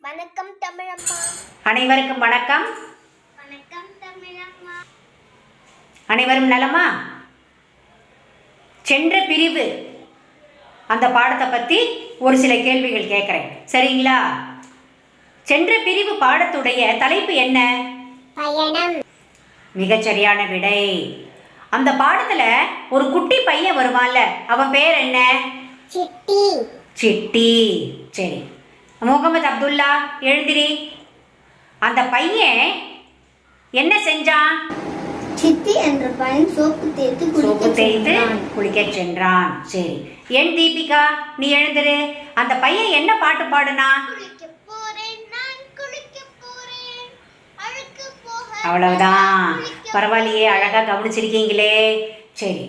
வணக்கம் தமிழம்மா. அனைவருக்கும் வணக்கம். வணக்கம் தமிழம்மா. அனைவரும் நலமா? சென்ற பிரிவு அந்த பாடத்தை பற்றி ஒரு சில கேள்விகள் கேட்குறேன், சரிங்களா? சென்ற பிரிவு பாடத்துடைய தலைப்பு என்ன? பயணம். மிகச்சரியான விடை. அந்த பாடத்தில் ஒரு குட்டி பையன் வருவான்ல, அவன் பேர் என்ன? சிட்டி. சிட்டி. சரி, முகமது அப்துல்லா எழுந்திரி. அந்த பையன் என்ன செஞ்சான்? சிட்டி என்ற பையன் சோப்பு தேய்த்து குளிக்க சென்றான். சரி, என் தீபிகா நீ எழுந்திரு. அந்த பையன் என்ன பாட்டு பாடுனா? அவ்வளவுதான். பரவாயில்லையே, அழகா கவனிச்சிருக்கீங்களே. சரி,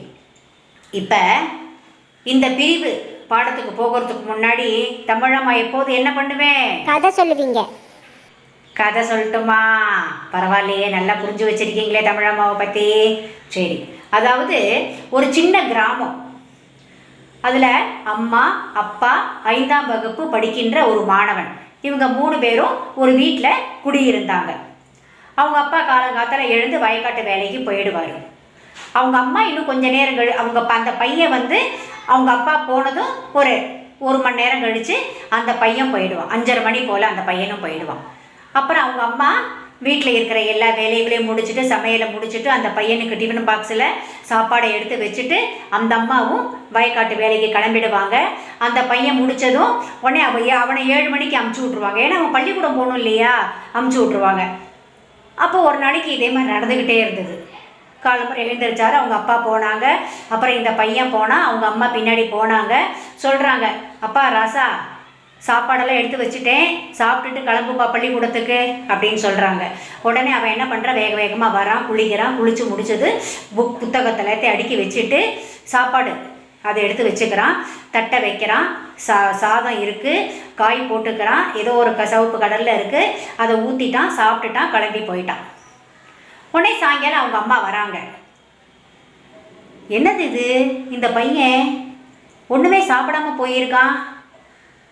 இப்போ இந்த பிரிவு பாடத்துக்கு போகிறதுக்கு முன்னாடி தமிழம்மா எப்போது என்ன பண்ணுவேன்? கதை சொல்லுவீங்க. கதை சொல்லட்டுமா? பரவாயில்லையே, நல்லா புரிஞ்சு வச்சிருக்கீங்களே தமிழம்மாவை பற்றி. சரி, அதாவது ஒரு சின்ன கிராமம், அதில் அம்மா அப்பா 5ஆம் வகுப்பு படிக்கின்ற ஒரு மாணவன், இவங்க 3 பேரும் ஒரு வீட்டில் குடியிருந்தாங்க. அவங்க அப்பா காலங்காத்தால எழுந்து வயக்காட்டு வேலைக்கு போயிடுவார். அவங்க அம்மா இன்னும் கொஞ்சம் நேரம் அந்த பையன் அவங்க அப்பா போனதும் ஒரு மணி நேரம் கழித்து அந்த பையன் போயிடுவான். 5:30 மணி போல் அந்த பையனும் போயிடுவான். அப்புறம் அவங்க அம்மா வீட்டில் இருக்கிற எல்லா வேலைகளையும் முடிச்சுட்டு, சமையலை முடிச்சுட்டு, அந்த பையனுக்கு டிஃபன் பாக்ஸில் சாப்பாடை எடுத்து வச்சுட்டு அந்த அம்மாவும் வயக்காட்டு வேலைக்கு கிளம்பிடுவாங்க. அந்த பையன் முடித்ததும் உடனே அவனை 7 மணிக்கு அமுச்சு விட்ருவாங்க. ஏன்னா அவன் பள்ளிக்கூடம் போகணும் இல்லையா, அமுச்சு விட்ருவாங்க. அப்போ ஒரு நாளைக்கு இதே மாதிரி நடந்துக்கிட்டே இருந்தது. காலம்பரம் எழுந்திரிச்சாரு, அவங்க அப்பா போனாங்க. அப்புறம் இந்த பையன் போனால், அவங்க அம்மா பின்னாடி போனாங்க. சொல்கிறாங்க, அப்பா ராசா சாப்பாடெல்லாம் எடுத்து வச்சுட்டேன், சாப்பிட்டுட்டு கிளம்புப்பா பள்ளிக்கூடத்துக்கு அப்படின்னு சொல்கிறாங்க. உடனே அவன் என்ன பண்ணுறான், வேக வேகமாக வரான், குளிக்கிறான். குளித்து முடிச்சது புத்தகத்தை அடுக்கி வச்சுட்டு சாப்பாடு அதை எடுத்து வச்சுக்கிறான். தட்டை வைக்கிறான். சாதம் இருக்குது, காய் போட்டுக்கிறான், ஏதோ ஒரு சவப்பு கடலில் இருக்குது, அதை ஊற்றிட்டான், சாப்பிட்டுட்டான், கிளம்பி போயிட்டான். உடனே சாயங்காலம் அவங்க அம்மா வராங்க. என்னது இது, இந்த பையன் ஒன்றுமே சாப்பிடாம போயிருக்கான்,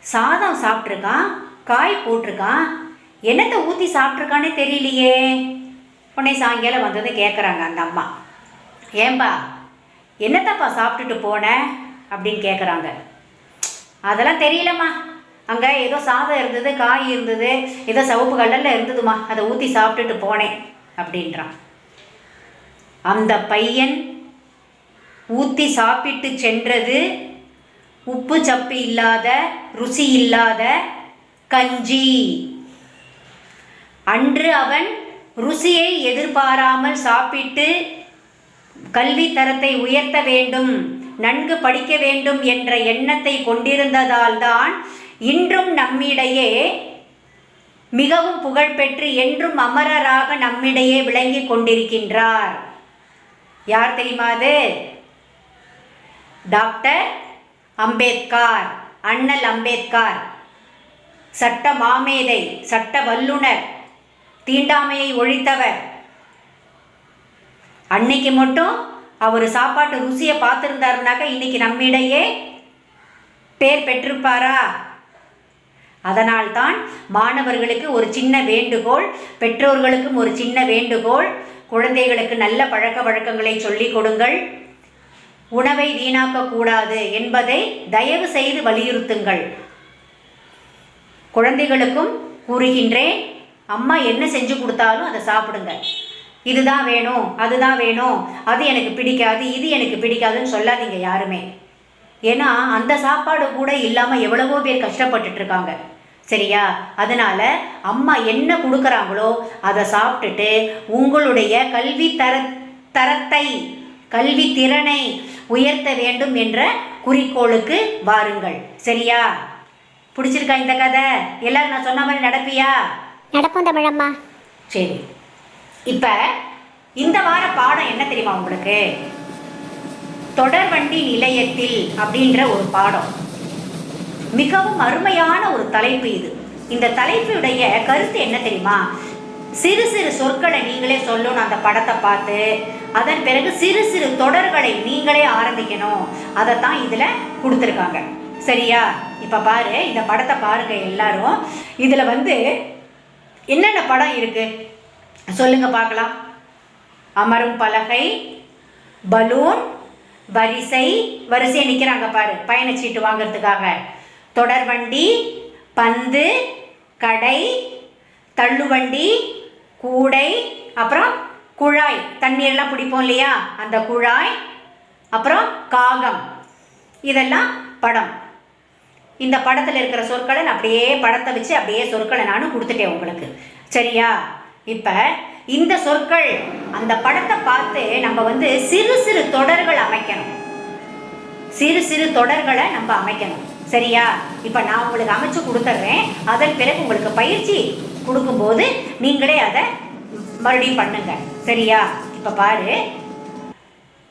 சாதம் சாப்பிட்ருக்கான், காய் போட்டிருக்கான், என்னத்தை ஊற்றி சாப்பிட்ருக்கானே தெரியலையே. உடனே சாயங்காலம் வந்தது கேட்குறாங்க அந்த அம்மா, ஏன்பா என்னத்தப்பா சாப்பிட்டுட்டு போனேன் அப்படின்னு கேட்குறாங்க. அதெல்லாம் தெரியலம்மா, அங்கே ஏதோ சாதம் இருந்தது, காய் இருந்தது, ஏதோ சவப்பு கடலில் இருந்ததுமா, அதை ஊற்றி சாப்பிட்டுட்டு போனேன் அப்படின்றான். அந்த பையன் ஊற்றி சாப்பிட்டு சென்றது உப்பு சப்பு இல்லாத, ருசி இல்லாத கஞ்சி. அன்று அவன் ருசியை எதிர்பாராமல் சாப்பிட்டு கல்வி தரத்தை உயர்த்த வேண்டும், நன்கு படிக்க வேண்டும் என்ற எண்ணத்தை கொண்டிருந்ததால் தான் இன்றும் நம்மிடையே மிகவும் புகழ்பெற்று என்றும் அமரராக நம்மிடையே விளங்கி கொண்டிருக்கின்றார். யார் தெரியுமா அது? டாக்டர் அம்பேத்கர், அண்ணல் அம்பேத்கர். சட்ட மாமேதை, சட்ட வல்லுனர், தீண்டாமையை ஒழித்தவர். அன்னைக்கு மட்டும் அவர் சாப்பாட்டு ருசியை பார்த்துருந்தாருனாக்க இன்னைக்கு நம்மிடையே பேர் பெற்றிருப்பாரா? அதனால்தான் மாணவர்களுக்கு ஒரு சின்ன வேண்டுகோள், பெற்றோர்களுக்கும் ஒரு சின்ன வேண்டுகோள், குழந்தைகளுக்கு நல்ல பழக்க வழக்கங்களை சொல்லிக் கொடுங்கள். உணவை வீணாக்கக்கூடாது என்பதை தயவு செய்து வலியுறுத்துங்கள். குழந்தைகளுக்கும் கூறுகின்றேன், அம்மா என்ன செஞ்சு கொடுத்தாலும் அதை சாப்பிடுங்க. இதுதான் வேணும், அதுதான் வேணும், அது எனக்கு பிடிக்காது, இது எனக்கு பிடிக்காதுன்னு சொல்லாதீங்க யாருமே. ஏன்னா அந்த சாப்பாடு கூட இல்லாமல் எவ்வளவோ பேர் கஷ்டப்பட்டுட்டு இருக்காங்க, சரியா? அதனால் அம்மா என்ன கொடுக்குறாங்களோ அதை சாப்பிட்டுட்டு உங்களுடைய தரத்தை கல்வி திறனை உயர்த்த வேண்டும் என்ற குறிக்கோளுக்கு வாருங்கள், சரியா? பிடிச்சிருக்கா இந்த கதை? எல்லாரும் நான் சொன்ன மாதிரி நடப்பியா? நடப்போம் தமிழம்மா. சரி, இப்போ இந்த வார பாடம் என்ன தெரியுமா உங்களுக்கு? தொடர்வண்டி நிலையத்தில் அப்படின்ற ஒரு பாடம். மிகவும் அருமையான ஒரு தலைப்பு இது. இந்த தலைப்புடைய கருத்து என்ன தெரியுமா? சிறு சிறு சொற்களை நீங்களே சொல்லணும் அந்த படத்தை பார்த்து. அதன் பிறகு சிறு சிறு தொடர்களை நீங்களே ஆரம்பிக்கணும். அதைத்தான் இதில் கொடுத்துருக்காங்க. சரியா? இப்போ பாரு, இந்த படத்தை பாருங்க எல்லாரும். இதில் என்னென்ன படம் இருக்கு சொல்லுங்க பார்க்கலாம். அமரும் பலகை, பலூன், வரிசை நிற்கிறாங்க பாரு பயணச்சீட்டு வாங்கிறதுக்காக, தொடர்வண்டி, பந்து, கடை, தள்ளுவண்டி, கூடை, அப்புறம் குழாய், தண்ணீர்லாம் பிடிப்போம் இல்லையா அந்த குழாய், அப்புறம் காகம். இதெல்லாம் படம். இந்த படத்தில் இருக்கிற சொற்களை நான் அப்படியே படத்தை வச்சு அப்படியே சொற்களை நானும் கொடுத்துட்டேன் உங்களுக்கு. சரியா? இப்போ இந்த சொற்கள் அந்த படத்தை பார்த்து நம்ம சிறு சிறு தொடர்கள் அமைக்கணும். சிறு சிறு தொடர்களை நம்ம அமைக்கணும். சரியா? இப்போ நான் உங்களுக்கு அமைச்சு கொடுத்துட்றேன். அதன் பிறகு உங்களுக்கு பயிற்சி கொடுக்கும்போது நீங்களே அதை மறுபடியும் பண்ணுங்க. சரியா? இப்போ பாரு,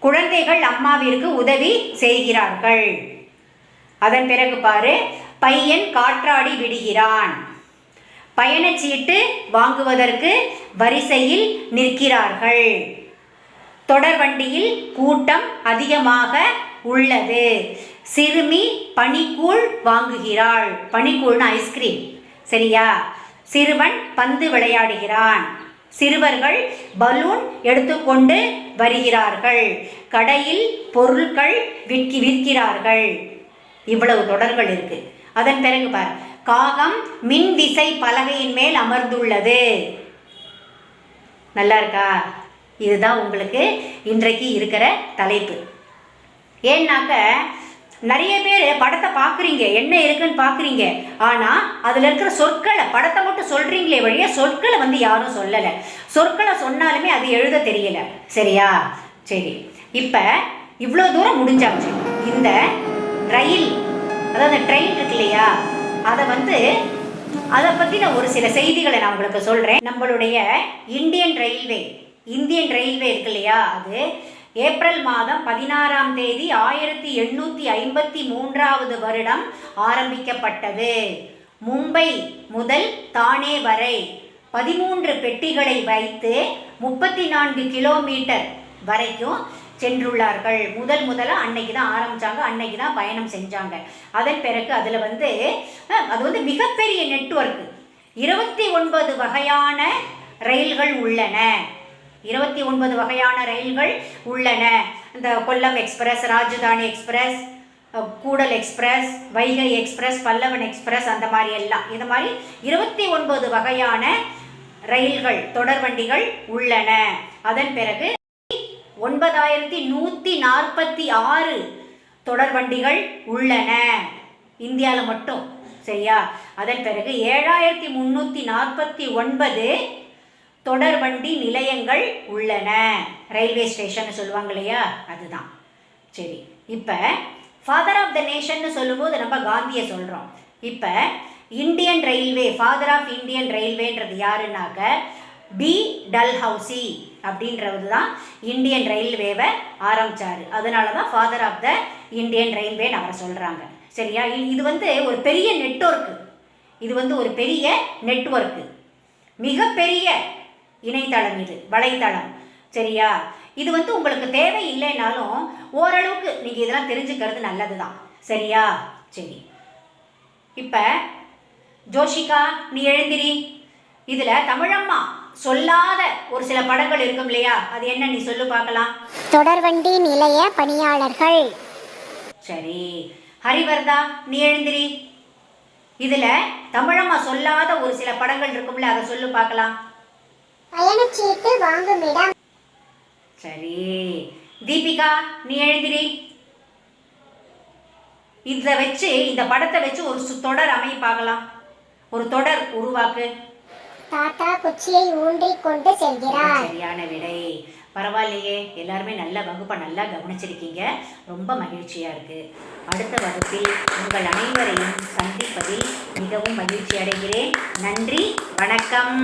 குழந்தைகள் அம்மாவிற்கு உதவி செய்கிறார்கள். அதன் பிறகு பாரு, பையன் காற்றாடி விடுகிறான். பயணச்சீட்டு வாங்குவதற்கு வரிசையில் நிற்கிறார்கள். தொடர்வண்டியில் கூட்டம் அதிகமாக உள்ளது. சிறுமி பனிக்கூழ் வாங்குகிறாள். பனிக்கூழ்னு ஐஸ்கிரீம். சரியா? சிறுவன் பந்து விளையாடுகிறான். சிறுவர்கள் பலூன் எடுத்துக்கொண்டு வருகிறார்கள். கடையில் பொருட்கள் விற்கிறார்கள். இவ்வளவு தொடர்கள் இருக்கு. அதன் பிறகு பார், காகம் மின் விசை பலகையின் மேல் அமர்ந்துள்ளது. நல்லா இருக்கா? இதுதான் உங்களுக்கு இன்றைக்கு இருக்கிற தலைப்பு. ஏன்னாக்க நிறைய பேர் படத்தை பார்க்குறீங்க, என்ன இருக்குன்னு பார்க்குறீங்க, ஆனால் அதில் இருக்கிற சொற்களை படத்தை மட்டும் சொல்கிறீங்களே வழியா சொற்களை யாரும் சொல்லலை. சொற்களை சொன்னாலுமே அது எழுத தெரியல. சரியா? சரி, இப்போ இவ்வளோ தூரம் முடிஞ்சாச்சு. இந்த ரயில், அதாவது ட்ரெயின் இருக்கு இல்லையா, அதை பற்றின ஒரு சில செய்திகளை நான் உங்களுக்கு சொல்கிறேன். நம்மளுடைய இந்தியன் ரயில்வே இருக்கு இல்லையா, அது ஏப்ரல் மாதம் 16ஆம் தேதி 1853 வருடம் ஆரம்பிக்கப்பட்டது. மும்பை முதல் தானே வரை 13 பெட்டிகளை வைத்து 34 கிலோமீட்டர் வரைக்கும் சென்றுள்ளார்கள். முதல்ல அன்னைக்கு தான் ஆரம்பித்தாங்க, அன்னைக்கு தான் பயணம் செஞ்சாங்க. அதன் பிறகு அதில் அது மிகப்பெரிய நெட்வொர்க். 29 வகையான ரயில்கள் உள்ளன. 29 வகையான ரயில்கள் உள்ளன. இந்த Kollam Express, Rajdhani Express, Koodal Express, Vaigai Express, Pallavan Express, அந்த மாதிரி எல்லாம் இந்த மாதிரி 29 வகையான ரயில்கள், தொடர்வண்டிகள் உள்ளன. அதன் பிறகு 9146 தொடர்வண்டிகள் உள்ளன இந்தியாவில் மட்டும். சரியா? அதன் பிறகு 7349 தொடர்வண்டி நிலையங்கள் உள்ளன. ரயில்வே ஸ்டேஷன் சொல்லுவாங்க இல்லையா, அதுதான். சரி, இப்போ ஃபாதர் ஆஃப் த நேஷன்னு சொல்லும்போது நம்ம காந்தியை சொல்கிறோம். இப்போ Indian Railway, father of Indian ரயில்வேன்றது யாருன்னாக்க பி டல்ஹவுசி அப்படின்றது தான் இந்தியன் ரயில்வேவை ஆரம்பித்தார். அதனால தான் ஃபாதர் ஆஃப் த இந்தியன் ரயில்வேன்னு அவரை சொல்கிறாங்க. சரியா? இது ஒரு பெரிய நெட்வொர்க்கு. இது ஒரு பெரிய நெட்வொர்க்கு, மிகப்பெரிய இணையதளம், இது வலைத்தளம். சரியா? இது உங்களுக்கு தேவை இல்லைனாலும் ஓரளவுக்கு நீங்கள் இதெல்லாம் தெரிஞ்சுக்கிறது நல்லது தான். சரியா? சரி, இப்போ ஜோஷிகா நீ எழுந்திரி. இதில் தமிழம்மா சொல்லாத ஒரு சில படங்கள் இருக்கும் இல்லையா, அது என்ன நீ சொல்லு பார்க்கலாம். தொடர்வண்டி நிலைய பணியாளர்கள். சரி, ஹரிவர்தா நீ எழுந்திரி. இதில் தமிழம்மா சொல்லாத ஒரு சில படங்கள் இருக்கும்ல, அதை சொல்லு பார்க்கலாம். பயணச்சீட்டு வாங்கும் இடம். சரி, தீபிகா நீ எழுந்திரி. இதை வச்சு, இந்த படத்தை வச்சு ஒரு தொடர் அமைய பார்க்கலாம். ஒரு தொடர் உருவாக்கு. தாத்தா குச்சியை ஊன்றிக் கொண்டு செல்கிறார். சரியான விடை. பரவாயில்லையே, எல்லாருமே நல்ல வகுப்பை நல்லா கவனிச்சிருக்கீங்க. ரொம்ப மகிழ்ச்சியாக இருக்குது. அடுத்த வகுப்பில் உங்கள் அனைவரையும் சந்திப்பதில் மிகவும் மகிழ்ச்சி அடைகிறேன். நன்றி, வணக்கம்.